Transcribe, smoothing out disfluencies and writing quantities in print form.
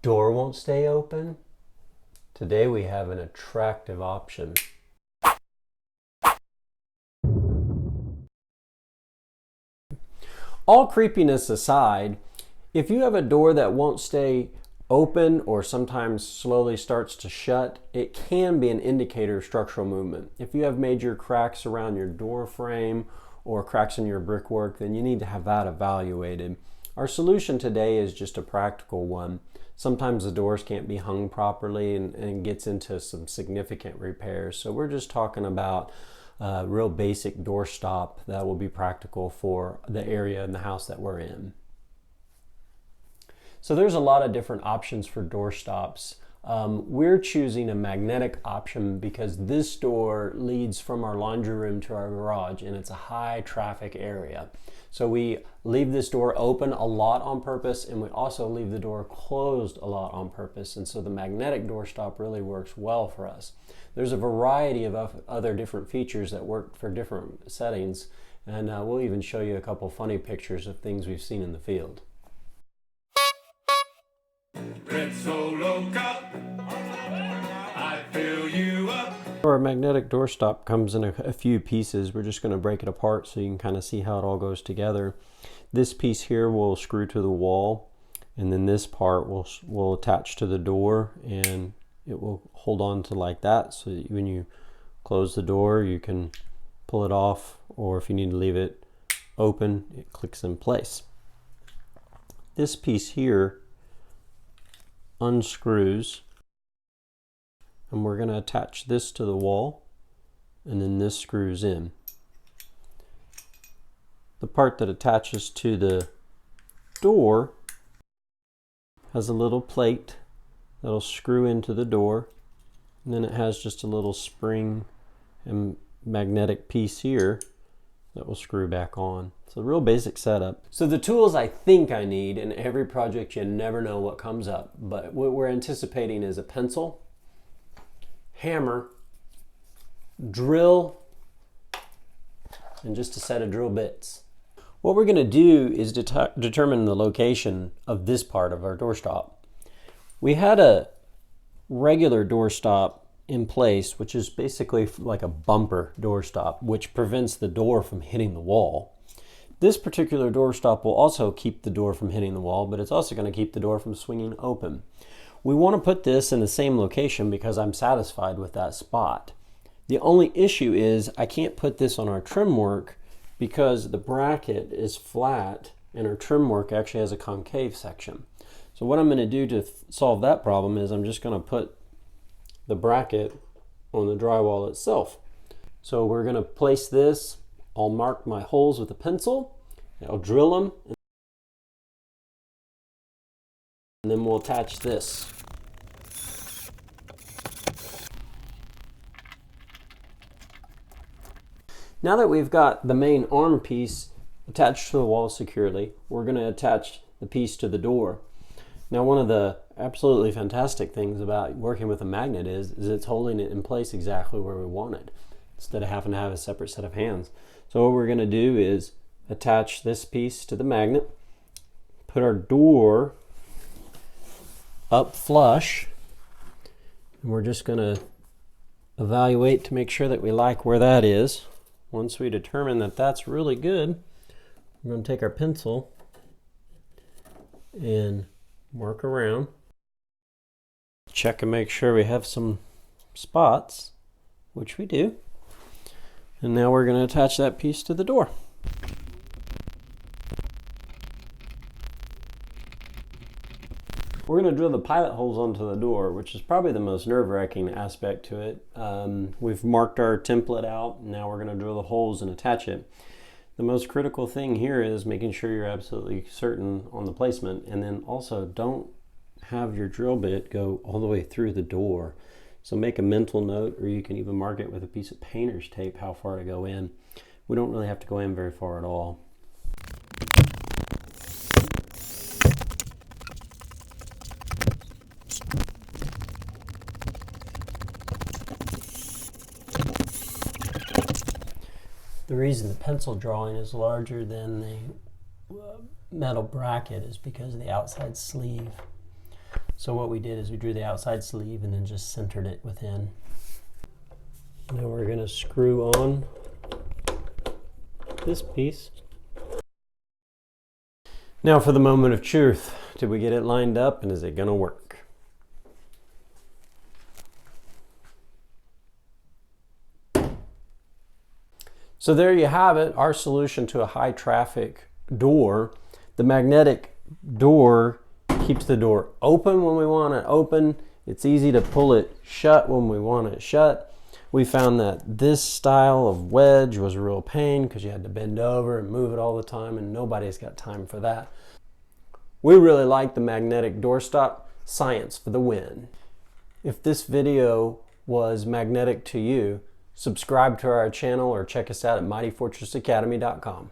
Door won't stay open? Today we have an attractive option. All creepiness aside, if you have a door that won't stay open or sometimes slowly starts to shut, it can be an indicator of structural movement. If you have major cracks around your door frame or cracks in your brickwork, then you need to have that evaluated. Our solution today is just a practical one. Sometimes the doors can't be hung properly and gets into some significant repairs. So we're just talking about a real basic doorstop that will be practical for the area in the house that we're in. So there's a lot of different options for doorstops. We're choosing a magnetic option because this door leads from our laundry room to our garage, and it's a high traffic area. So we leave this door open a lot on purpose, and we also leave the door closed a lot on purpose. And so the magnetic doorstop really works well for us. There's a variety of other different features that work for different settings, and we'll even show you a couple funny pictures of things we've seen in the field. Our magnetic doorstop comes in a few pieces. We're just going to break it apart so you can kind of see how it all goes together. This piece here will screw to the wall, and then this part will attach to the door, and it will hold on to like that, so that when you close the door you can pull it off, or if you need to leave it open, it clicks in place. This piece here unscrews, and we're going to attach this to the wall, and then this screws in. The part that attaches to the door has a little plate that'll screw into the door, and then it has just a little spring and magnetic piece here that will screw back on. It's a real basic setup. So the tools I think I need, in every project you never know what comes up, but what we're anticipating is a pencil, hammer, drill, and just a set of drill bits. What we're going to do is determine the location of this part of our doorstop. We had a regular doorstop in place, which is basically like a bumper doorstop, which prevents the door from hitting the wall. This particular doorstop will also keep the door from hitting the wall, but it's also going to keep the door from swinging open. We want to put this in the same location because I'm satisfied with that spot. The only issue is I can't put this on our trim work because the bracket is flat and our trim work actually has a concave section. So what I'm going to do to solve that problem is I'm just going to put the bracket on the drywall itself. So we're going to place this. I'll mark my holes with a pencil. I'll drill them, and then we'll attach this. Now that we've got the main arm piece attached to the wall securely, we're going to attach the piece to the door. Now, one of the absolutely fantastic things about working with a magnet is it's holding it in place exactly where we want it, instead of having to have a separate set of hands. So what we're going to do is attach this piece to the magnet, put our door up flush, and we're just going to evaluate to make sure that we like where that is. Once we determine that that's really good, we're going to take our pencil and mark around, check and make sure we have some spots, which we do, and now we're going to attach that piece to the door. We're going to drill the pilot holes onto the door, which is probably the most nerve-wracking aspect to it. We've marked our template out, and now we're going to drill the holes and attach it. The most critical thing here is making sure you're absolutely certain on the placement, and then also don't have your drill bit go all the way through the door. So make a mental note, or you can even mark it with a piece of painter's tape how far to go in. We don't really have to go in very far at all. The reason the pencil drawing is larger than the metal bracket is because of the outside sleeve. So what we did is we drew the outside sleeve and then just centered it within. Now we're going to screw on this piece. Now for the moment of truth. Did we get it lined up and is it going to work? So there you have it, our solution to a high traffic door. The magnetic door keeps the door open when we want it open. It's easy to pull it shut when we want it shut. We found that this style of wedge was a real pain because you had to bend over and move it all the time, and nobody's got time for that. We really like the magnetic doorstop. Science for the win. If this video was magnetic to you, subscribe to our channel or check us out at mightyfortressacademy.com.